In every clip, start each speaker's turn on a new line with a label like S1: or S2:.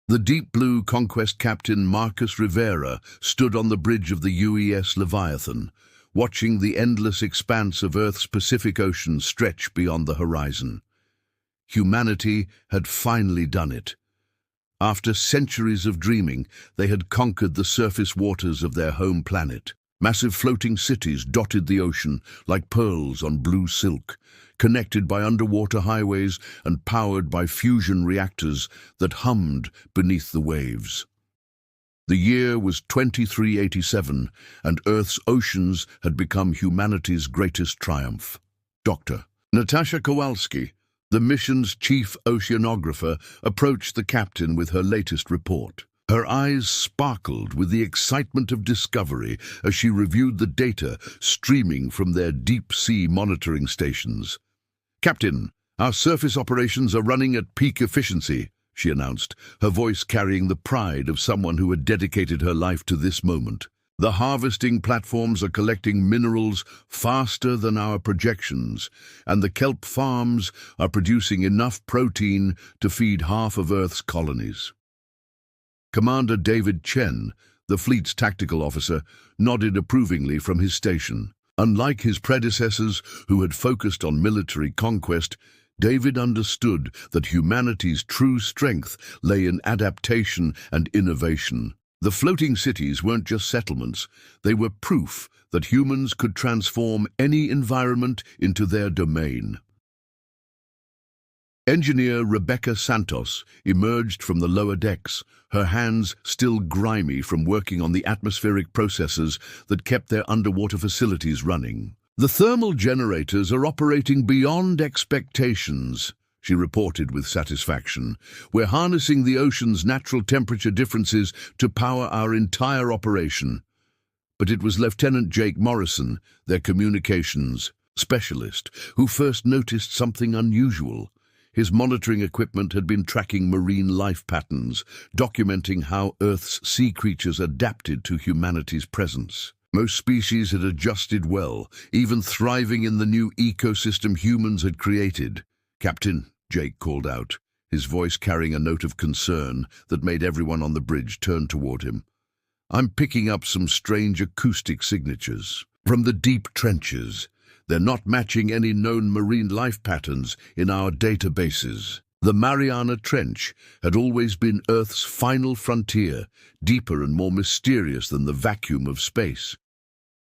S1: The deep blue conquest captain Marcus Rivera stood on the bridge of the UES Leviathan, watching the endless expanse of Earth's Pacific Ocean stretch beyond the horizon. Humanity had finally done it. After centuries of dreaming, they had conquered the surface waters of their home planet. Massive floating cities dotted the ocean like pearls on blue silk, connected by underwater highways and powered by fusion reactors that hummed beneath the waves. The year was 2387, and Earth's oceans had become humanity's greatest triumph. Dr. Natasha Kowalski, the mission's chief oceanographer, approached the captain with her latest report. Her eyes sparkled with the excitement of discovery as she reviewed the data streaming from their deep-sea monitoring stations. "Captain, our surface operations are running at peak efficiency," she announced, her voice carrying the pride of someone who had dedicated her life to this moment. "The harvesting platforms are collecting minerals faster than our projections, and the kelp farms are producing enough protein to feed half of Earth's colonies." Commander David Chen, the fleet's tactical officer, nodded approvingly from his station. Unlike his predecessors, who had focused on military conquest, David understood that humanity's true strength lay in adaptation and innovation. The floating cities weren't just settlements, they were proof that humans could transform any environment into their domain. Engineer Rebecca Santos emerged from the lower decks, her hands still grimy from working on the atmospheric processors that kept their underwater facilities running. "The thermal generators are operating beyond expectations," she reported with satisfaction. "We're harnessing the ocean's natural temperature differences to power our entire operation." But it was Lieutenant Jake Morrison, their communications specialist, who first noticed something unusual. His monitoring equipment had been tracking marine life patterns, documenting how Earth's sea creatures adapted to humanity's presence. Most species had adjusted well, even thriving in the new ecosystem humans had created. "Captain," Jake called out, his voice carrying a note of concern that made everyone on the bridge turn toward him. "I'm picking up some strange acoustic signatures from the deep trenches. They're not matching any known marine life patterns in our databases." The Mariana Trench had always been Earth's final frontier, deeper and more mysterious than the vacuum of space.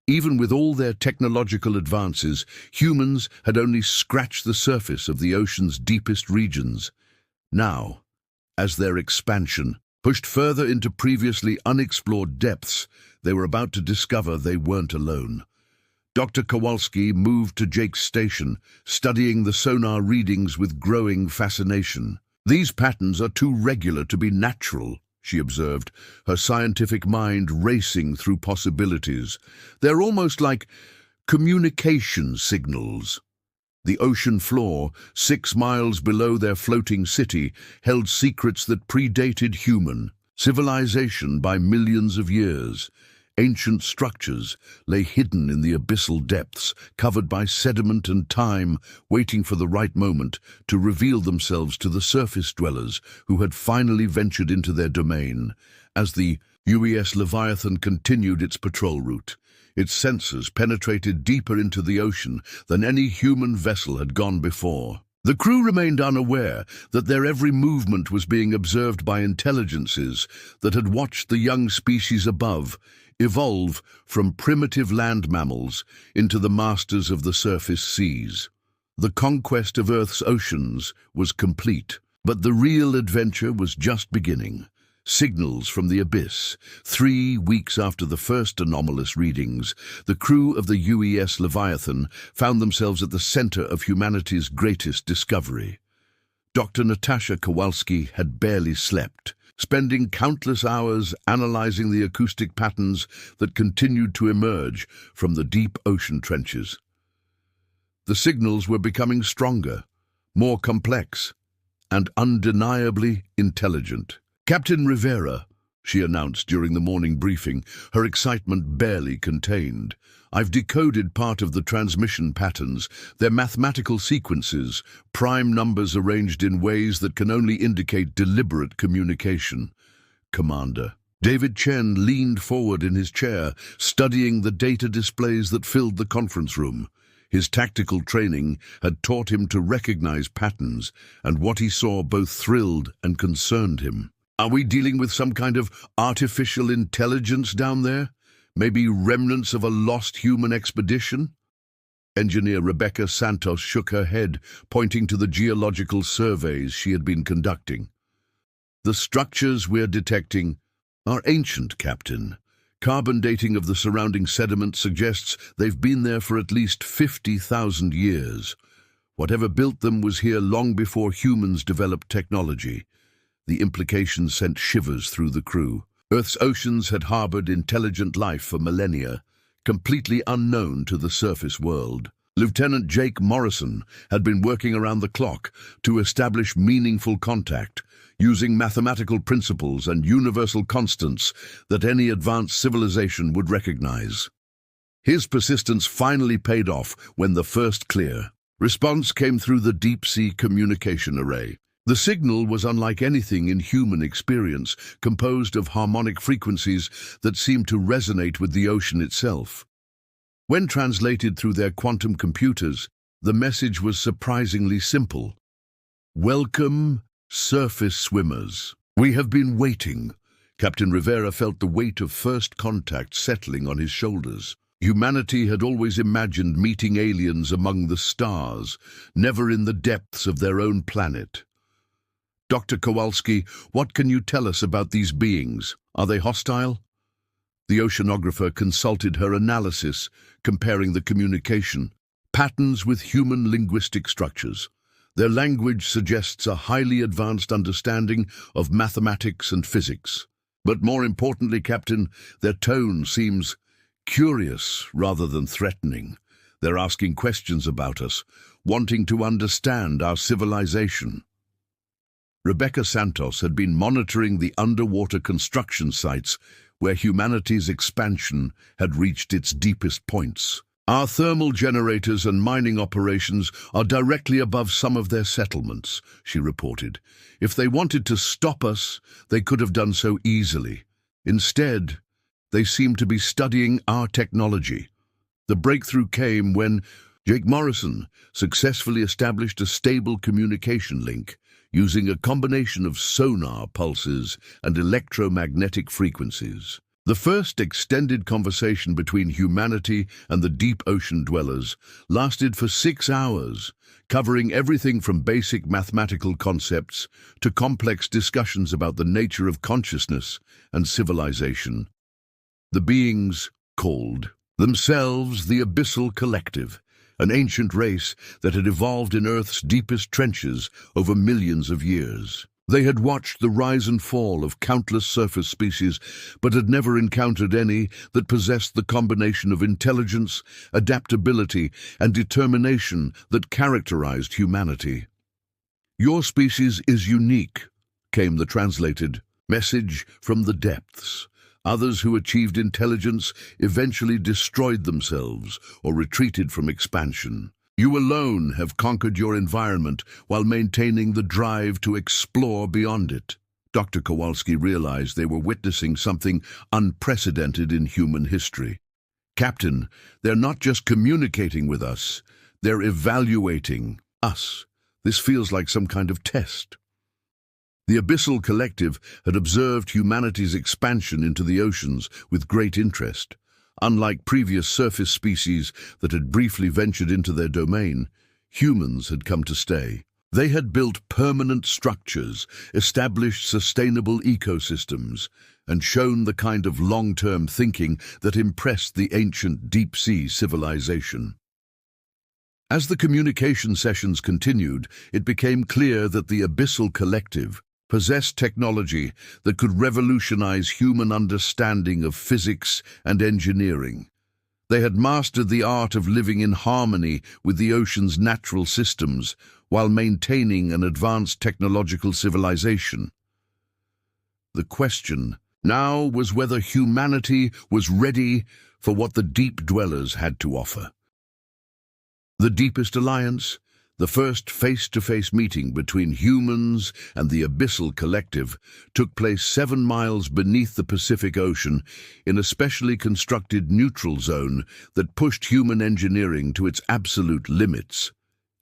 S1: Even with all their technological advances, humans had only scratched the surface of the ocean's deepest regions. Now, as their expansion pushed further into previously unexplored depths, they were about to discover they weren't alone. Dr. Kowalski moved to Jake's station, studying the sonar readings with growing fascination. "These patterns are too regular to be natural," she observed, her scientific mind racing through possibilities. "They're almost like communication signals." The ocean floor, 6 miles below their floating city, held secrets that predated human civilization by millions of years. Ancient structures lay hidden in the abyssal depths, covered by sediment and time, waiting for the right moment to reveal themselves to the surface dwellers who had finally ventured into their domain. As the UES Leviathan continued its patrol route, its sensors penetrated deeper into the ocean than any human vessel had gone before. The crew remained unaware that their every movement was being observed by intelligences that had watched the young species above evolve from primitive land mammals into the masters of the surface seas. The conquest of Earth's oceans was complete, but the real adventure was just beginning. Signals from the abyss. 3 weeks after the first anomalous readings, the crew of the UES Leviathan found themselves at the center of humanity's greatest discovery. Dr. Natasha Kowalski had barely slept, spending countless hours analyzing the acoustic patterns that continued to emerge from the deep ocean trenches. The signals were becoming stronger, more complex, and undeniably intelligent. Captain Rivera, she announced during the morning briefing, her excitement barely contained. "I've decoded part of the transmission patterns. They're mathematical sequences, prime numbers arranged in ways that can only indicate deliberate communication." "Commander." David Chen leaned forward in his chair, studying the data displays that filled the conference room. His tactical training had taught him to recognize patterns, and what he saw both thrilled and concerned him. "Are we dealing with some kind of artificial intelligence down there? Maybe remnants of a lost human expedition?" Engineer Rebecca Santos shook her head, pointing to the geological surveys she had been conducting. "The structures we're detecting are ancient, Captain. Carbon dating of the surrounding sediment suggests they've been there for at least 50,000 years. Whatever built them was here long before humans developed technology." The implications sent shivers through the crew. Earth's oceans had harbored intelligent life for millennia, completely unknown to the surface world. Lieutenant Jake Morrison had been working around the clock to establish meaningful contact, using mathematical principles and universal constants that any advanced civilization would recognize. His persistence finally paid off when the first clear response came through the deep-sea communication array. The signal was unlike anything in human experience, composed of harmonic frequencies that seemed to resonate with the ocean itself. When translated through their quantum computers, the message was surprisingly simple. "Welcome, surface swimmers. We have been waiting." Captain Rivera felt the weight of first contact settling on his shoulders. Humanity had always imagined meeting aliens among the stars, never in the depths of their own planet. "Dr. Kowalski, what can you tell us about these beings? Are they hostile?" The oceanographer consulted her analysis, comparing the communication patterns with human linguistic structures. Their language suggests a highly advanced understanding of mathematics and physics. But more importantly, Captain, their tone seems curious rather than threatening. They're asking questions about us, wanting to understand our civilization. Rebecca Santos had been monitoring the underwater construction sites where humanity's expansion had reached its deepest points. "Our thermal generators and mining operations are directly above some of their settlements," she reported. "If they wanted to stop us, they could have done so easily. Instead, they seem to be studying our technology." The breakthrough came when Jake Morrison successfully established a stable communication link using a combination of sonar pulses and electromagnetic frequencies. The first extended conversation between humanity and the deep ocean dwellers lasted for 6 hours, covering everything from basic mathematical concepts to complex discussions about the nature of consciousness and civilization. The beings called themselves the Abyssal Collective, an ancient race that had evolved in Earth's deepest trenches over millions of years. They had watched the rise and fall of countless surface species, but had never encountered any that possessed the combination of intelligence, adaptability, and determination that characterized humanity. "Your species is unique," came the translated message from the depths. "Others who achieved intelligence eventually destroyed themselves or retreated from expansion. You alone have conquered your environment while maintaining the drive to explore beyond it." Dr. Kowalski realized they were witnessing something unprecedented in human history. "Captain, they're not just communicating with us, they're evaluating us. This feels like some kind of test." The Abyssal Collective had observed humanity's expansion into the oceans with great interest. Unlike previous surface species that had briefly ventured into their domain, humans had come to stay. They had built permanent structures, established sustainable ecosystems, and shown the kind of long-term thinking that impressed the ancient deep-sea civilization. As the communication sessions continued, it became clear that the Abyssal Collective possessed technology that could revolutionize human understanding of physics and engineering. They had mastered the art of living in harmony with the ocean's natural systems while maintaining an advanced technological civilization. The question Now was whether humanity was ready for what the deep dwellers had to offer. The deepest alliance, the first face-to-face meeting between humans and the abyssal collective, took place 7 miles beneath the Pacific Ocean in a specially constructed neutral zone that pushed human engineering to its absolute limits.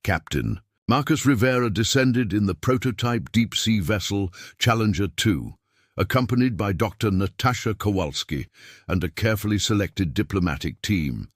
S1: Captain Marcus Rivera descended in the prototype deep-sea vessel Challenger 2, accompanied by Dr. Natasha Kowalski and a carefully selected diplomatic team.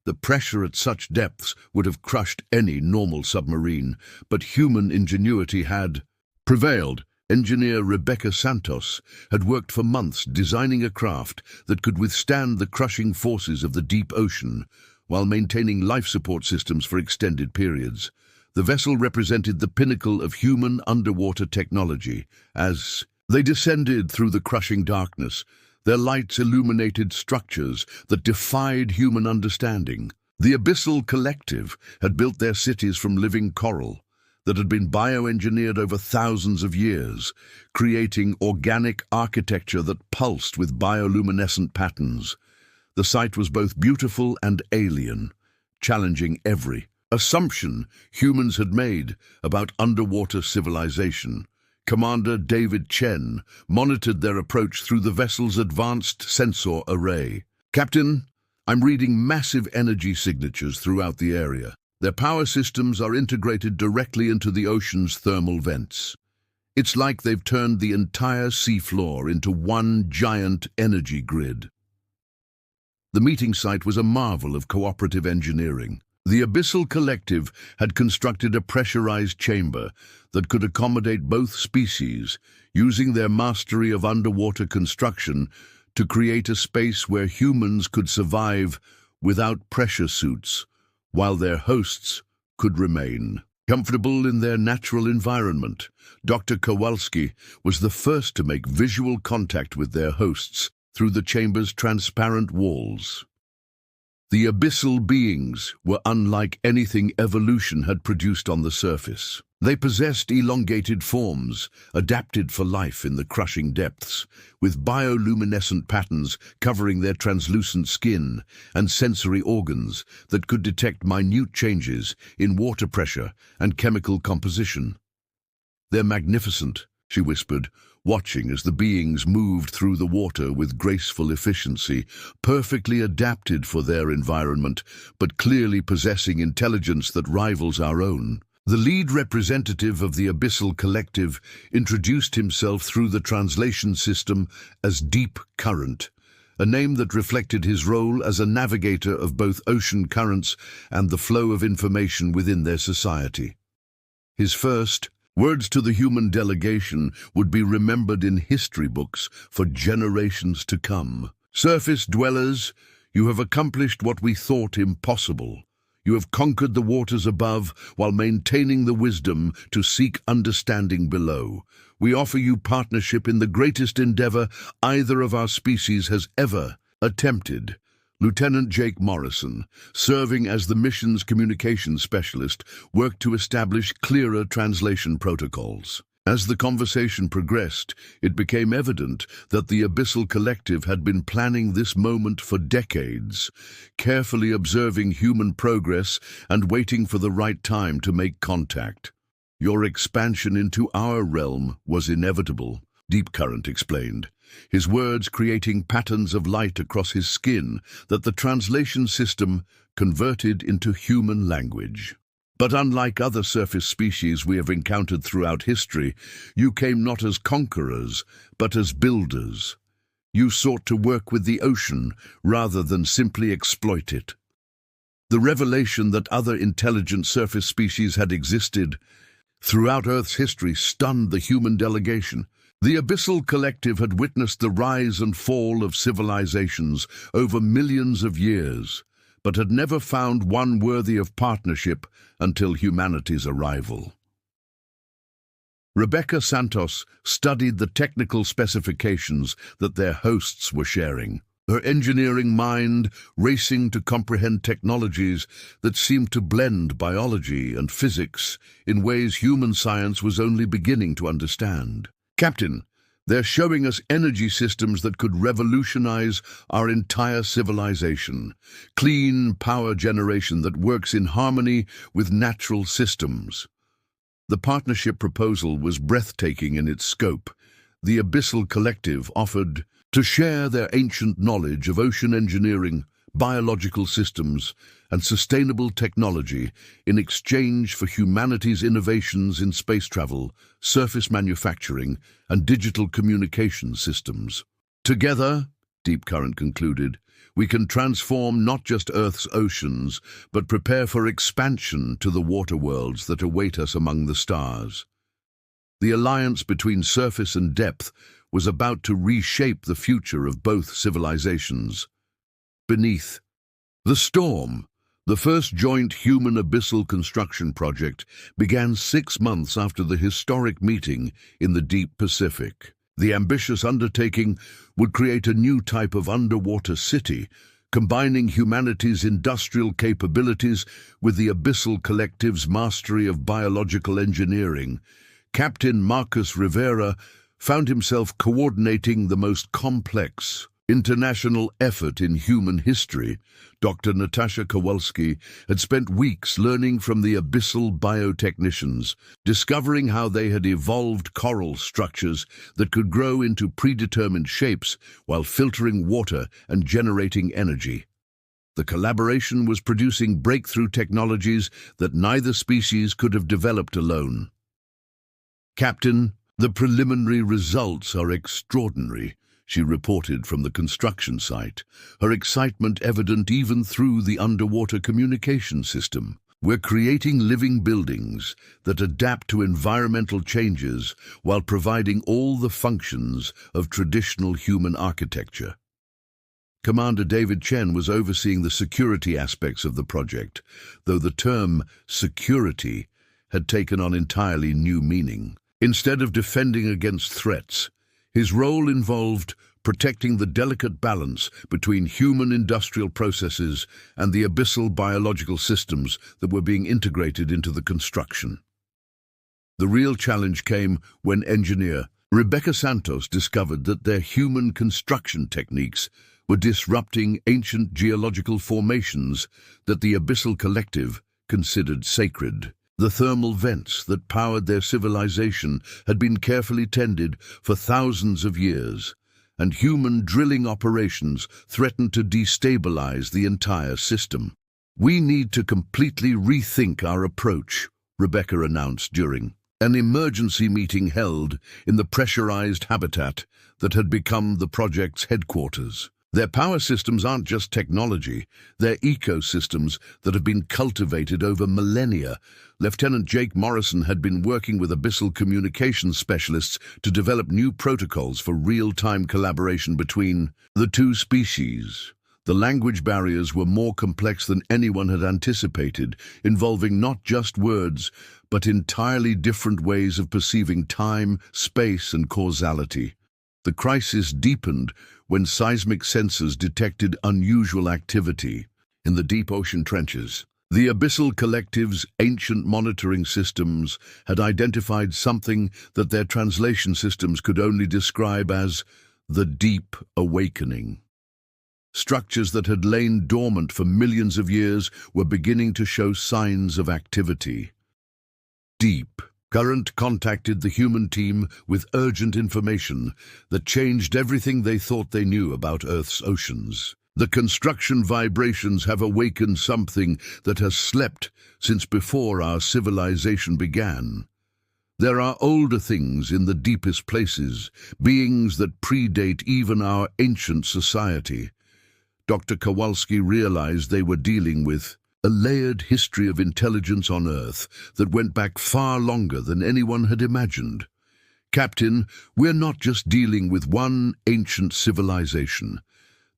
S1: The pressure at such depths would have crushed any normal submarine, but human ingenuity had prevailed. Engineer Rebecca Santos had worked for months designing a craft that could withstand the crushing forces of the deep ocean, while maintaining life support systems for extended periods. The vessel represented the pinnacle of human underwater technology. As they descended through the crushing darkness, their lights illuminated structures that defied human understanding. The abyssal collective had built their cities from living coral that had been bioengineered over thousands of years, creating organic architecture that pulsed with bioluminescent patterns. The site was both beautiful and alien, challenging every assumption humans had made about underwater civilization. Commander David Chen monitored their approach through the vessel's advanced sensor array. "Captain, I'm reading massive energy signatures throughout the area. Their power systems are integrated directly into the ocean's thermal vents. It's like they've turned the entire seafloor into one giant energy grid." The meeting site was a marvel of cooperative engineering. The abyssal collective had constructed a pressurized chamber that could accommodate both species, using their mastery of underwater construction to create a space where humans could survive without pressure suits, while their hosts could remain comfortable in their natural environment. Dr. Kowalski was the first to make visual contact with their hosts through the chamber's transparent walls. The abyssal beings were unlike anything evolution had produced on the surface. They possessed elongated forms, adapted for life in the crushing depths, with bioluminescent patterns covering their translucent skin and sensory organs that could detect minute changes in water pressure and chemical composition. "They're magnificent," she whispered, watching as the beings moved through the water with graceful efficiency, perfectly adapted for their environment, but clearly possessing intelligence that rivals our own. The lead representative of the abyssal collective introduced himself through the translation system as Deep Current, a name that reflected his role as a navigator of both ocean currents and the flow of information within their society. His first words to the human delegation would be remembered in history books for generations to come. "Surface dwellers, you have accomplished what we thought impossible. You have conquered the waters above while maintaining the wisdom to seek understanding below. We offer you partnership in the greatest endeavor either of our species has ever attempted." Lieutenant Jake Morrison, serving as the mission's communications specialist, worked to establish clearer translation protocols. As the conversation progressed, it became evident that the abyssal collective had been planning this moment for decades, carefully observing human progress and waiting for the right time to make contact. "Your expansion into our realm was inevitable," Deep Current explained, his words creating patterns of light across his skin that the translation system converted into human language. "But unlike other surface species we have encountered throughout history, you came not as conquerors, but as builders. You sought to work with the ocean rather than simply exploit it." The revelation that other intelligent surface species had existed throughout Earth's history stunned the human delegation. The abyssal collective had witnessed the rise and fall of civilizations over millions of years, but had never found one worthy of partnership until humanity's arrival. Rebecca Santos studied the technical specifications that their hosts were sharing, her engineering mind racing to comprehend technologies that seemed to blend biology and physics in ways human science was only beginning to understand. "Captain, They're showing us energy systems that could revolutionize our entire civilization. Clean power generation that works in harmony with natural systems. The partnership proposal was breathtaking in its scope. The Abyssal Collective offered to share their ancient knowledge of ocean engineering, biological systems, and sustainable technology in exchange for humanity's innovations in space travel, surface manufacturing, and digital communication systems. Together, Deep Current concluded, we can transform not just Earth's oceans, but prepare for expansion to the water worlds that await us among the stars. The alliance between surface and depth was about to reshape the future of both civilizations. Beneath the storm, the first joint human abyssal construction project began 6 months after the historic meeting in the deep Pacific. The ambitious undertaking would create a new type of underwater city, combining humanity's industrial capabilities with the Abyssal Collective's mastery of biological engineering. Captain Marcus Rivera found himself coordinating the most complex international effort in human history. Dr. Natasha Kowalski had spent weeks learning from the abyssal biotechnicians, discovering how they had evolved coral structures that could grow into predetermined shapes while filtering water and generating energy. The collaboration was producing breakthrough technologies that neither species could have developed alone. Captain, the preliminary results are extraordinary, she reported from the construction site, her excitement evident even through the underwater communication system. We're creating living buildings that adapt to environmental changes while providing all the functions of traditional human architecture. Commander David Chen was overseeing the security aspects of the project, though the term security had taken on entirely new meaning. Instead of defending against threats, his role involved protecting the delicate balance between human industrial processes and the abyssal biological systems that were being integrated into the construction. The real challenge came when engineer Rebecca Santos discovered that their human construction techniques were disrupting ancient geological formations that the Abyssal Collective considered sacred. The thermal vents that powered their civilization had been carefully tended for thousands of years, and human drilling operations threatened to destabilize the entire system. We need to completely rethink our approach, Rebecca announced during an emergency meeting held in the pressurized habitat that had become the project's headquarters. Their power systems aren't just technology, they're ecosystems that have been cultivated over millennia. Lieutenant Jake Morrison had been working with abyssal communications specialists to develop new protocols for real-time collaboration between the two species. The language barriers were more complex than anyone had anticipated, involving not just words, but entirely different ways of perceiving time, space, and causality. The crisis deepened when seismic sensors detected unusual activity in the deep ocean trenches. The Abyssal Collective's ancient monitoring systems had identified something that their translation systems could only describe as the Deep Awakening. Structures that had lain dormant for millions of years were beginning to show signs of activity. Deep Current contacted the human team with urgent information that changed everything they thought they knew about Earth's oceans. The construction vibrations have awakened something that has slept since before our civilization began. There are older things in the deepest places, beings that predate even our ancient society. Dr. Kowalski realized they were dealing with a layered history of intelligence on Earth that went back far longer than anyone had imagined. Captain, we're not just dealing with one ancient civilization.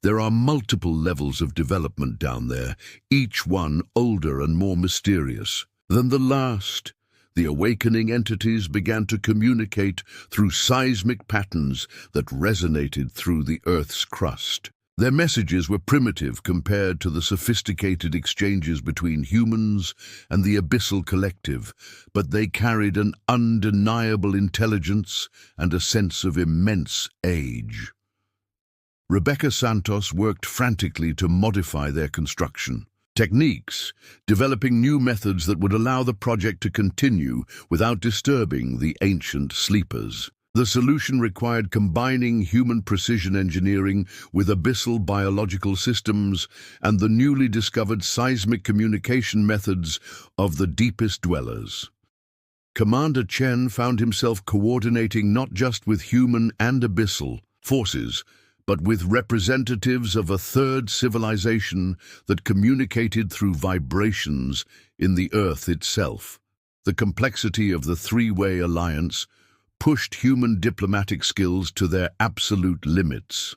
S1: There are multiple levels of development down there, each one older and more mysterious than the last. The awakening entities began to communicate through seismic patterns that resonated through the Earth's crust. Their messages were primitive compared to the sophisticated exchanges between humans and the abyssal collective, but they carried an undeniable intelligence and a sense of immense age. Rebecca Santos worked frantically to modify their construction techniques, developing new methods that would allow the project to continue without disturbing the ancient sleepers. The solution required combining human precision engineering with abyssal biological systems and the newly discovered seismic communication methods of the deepest dwellers. Commander Chen found himself coordinating not just with human and abyssal forces, but with representatives of a third civilization that communicated through vibrations in the Earth itself. The complexity of the three-way alliance pushed human diplomatic skills to their absolute limits.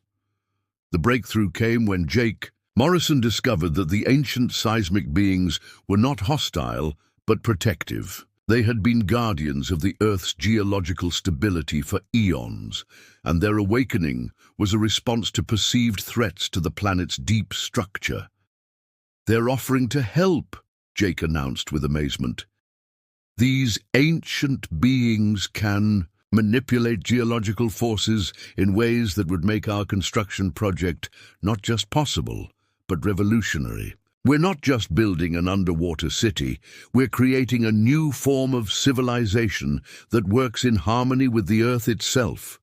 S1: The breakthrough came when Jake Morrison discovered that the ancient seismic beings were not hostile, but protective. They had been guardians of the Earth's geological stability for eons, and their awakening was a response to perceived threats to the planet's deep structure. "They're offering to help," Jake announced with amazement. "These ancient beings can manipulate geological forces in ways that would make our construction project not just possible, but revolutionary. We're not just building an underwater city, we're creating a new form of civilization that works in harmony with the Earth itself."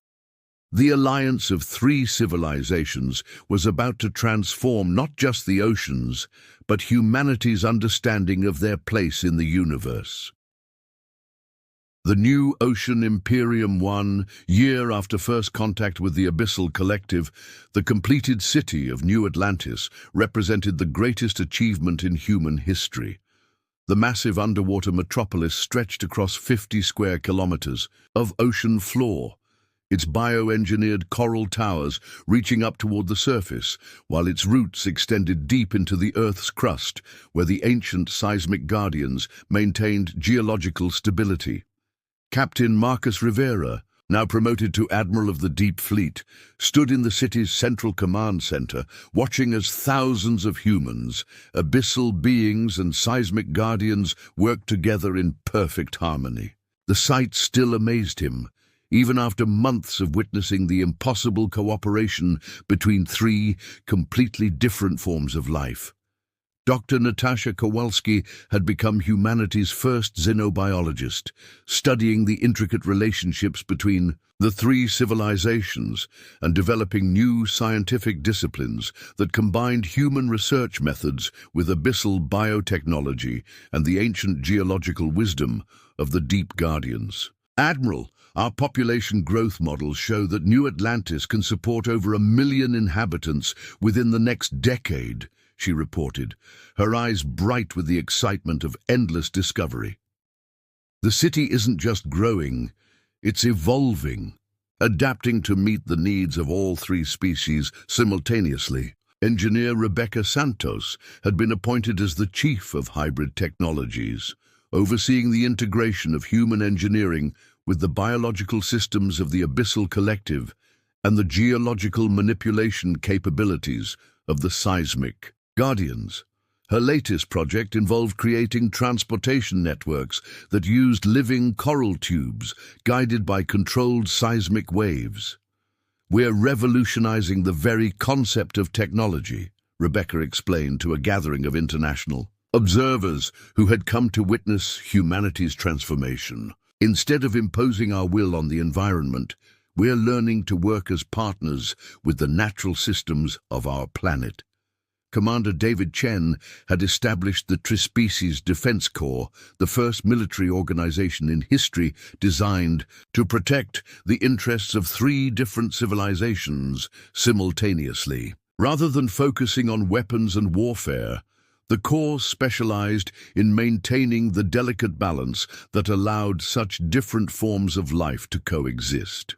S1: The alliance of three civilizations was about to transform not just the oceans, but humanity's understanding of their place in the universe. The new Ocean Imperium 1, year after first contact with the Abyssal Collective, the completed city of New Atlantis represented the greatest achievement in human history. The massive underwater metropolis stretched across 50 square kilometers of ocean floor, its bioengineered coral towers reaching up toward the surface, while its roots extended deep into the Earth's crust, where the ancient seismic guardians maintained geological stability. Captain Marcus Rivera, now promoted to Admiral of the Deep Fleet, stood in the city's central command center, watching as thousands of humans, abyssal beings and seismic guardians worked together in perfect harmony. The sight still amazed him, even after months of witnessing the impossible cooperation between three completely different forms of life. Dr. Natasha Kowalski had become humanity's first xenobiologist, studying the intricate relationships between the three civilizations and developing new scientific disciplines that combined human research methods with abyssal biotechnology and the ancient geological wisdom of the Deep Guardians. "Admiral, our population growth models show that New Atlantis can support over 1 million inhabitants within the next decade," she reported, her eyes bright with the excitement of endless discovery. "The city isn't just growing, it's evolving, adapting to meet the needs of all three species simultaneously." Engineer Rebecca Santos had been appointed as the chief of hybrid technologies, overseeing the integration of human engineering with the biological systems of the Abyssal Collective and the geological manipulation capabilities of the seismic Guardians. Her latest project involved creating transportation networks that used living coral tubes guided by controlled seismic waves. "We're revolutionizing the very concept of technology," Rebecca explained to a gathering of international observers who had come to witness humanity's transformation. "Instead of imposing our will on the environment, we're learning to work as partners with the natural systems of our planet." Commander David Chen had established the Trispecies Defense Corps, the first military organization in history designed to protect the interests of three different civilizations simultaneously. Rather than focusing on weapons and warfare, the Corps specialized in maintaining the delicate balance that allowed such different forms of life to coexist.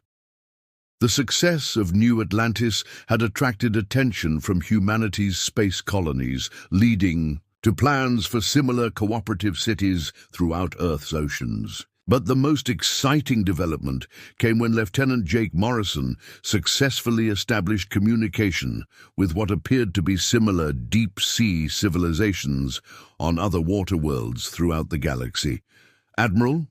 S1: The success of New Atlantis had attracted attention from humanity's space colonies, leading to plans for similar cooperative cities throughout Earth's oceans. But the most exciting development came when Lieutenant Jake Morrison successfully established communication with what appeared to be similar deep-sea civilizations on other water worlds throughout the galaxy. "Admiral,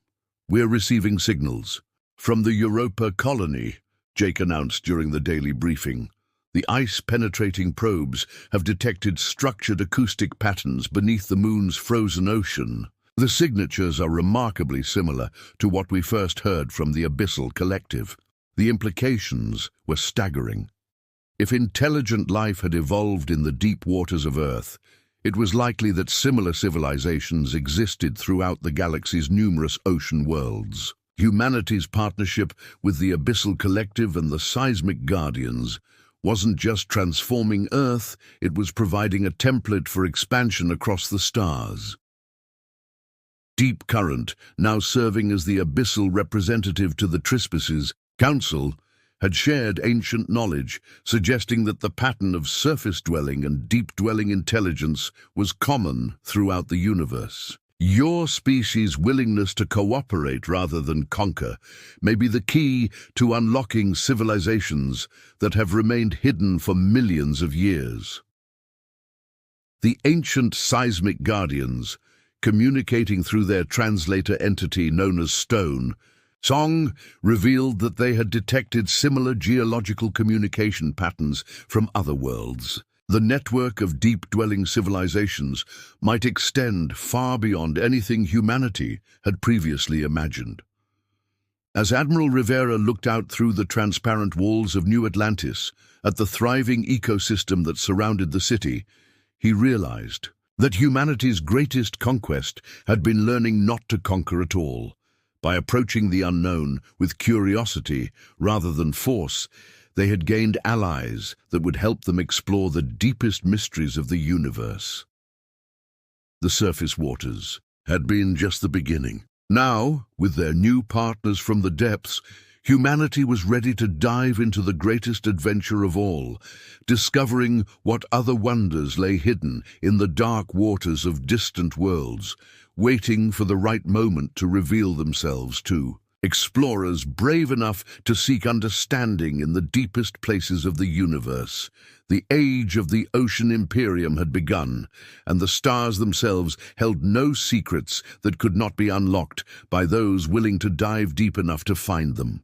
S1: we're receiving signals from the Europa colony," Jake announced during the daily briefing. "The ice-penetrating probes have detected structured acoustic patterns beneath the moon's frozen ocean. The signatures are remarkably similar to what we first heard from the Abyssal Collective. The implications were staggering. If intelligent life had evolved in the deep waters of Earth, it was likely that similar civilizations existed throughout the galaxy's numerous ocean worlds. Humanity's partnership with the Abyssal Collective and the Seismic Guardians wasn't just transforming Earth, it was providing a template for expansion across the stars. Deep Current, now serving as the abyssal representative to the Trespassers Council, had shared ancient knowledge, suggesting that the pattern of surface-dwelling and deep-dwelling intelligence was common throughout the universe. Your species' willingness to cooperate rather than conquer may be the key to unlocking civilizations that have remained hidden for millions of years. The ancient Seismic Guardians, communicating through their translator entity known as Stone, Song revealed that they had detected similar geological communication patterns from other worlds. The network of deep-dwelling civilizations might extend far beyond anything humanity had previously imagined. As Admiral Rivera looked out through the transparent walls of New Atlantis at the thriving ecosystem that surrounded the city, he realized that humanity's greatest conquest had been learning not to conquer at all. By approaching the unknown with curiosity rather than force, they had gained allies that would help them explore the deepest mysteries of the universe. The surface waters had been just the beginning. Now, with their new partners from the depths, humanity was ready to dive into the greatest adventure of all, discovering what other wonders lay hidden in the dark waters of distant worlds, waiting for the right moment to reveal themselves to explorers brave enough to seek understanding in the deepest places of the universe. The age of the Ocean Imperium had begun, and the stars themselves held no secrets that could not be unlocked by those willing to dive deep enough to find them.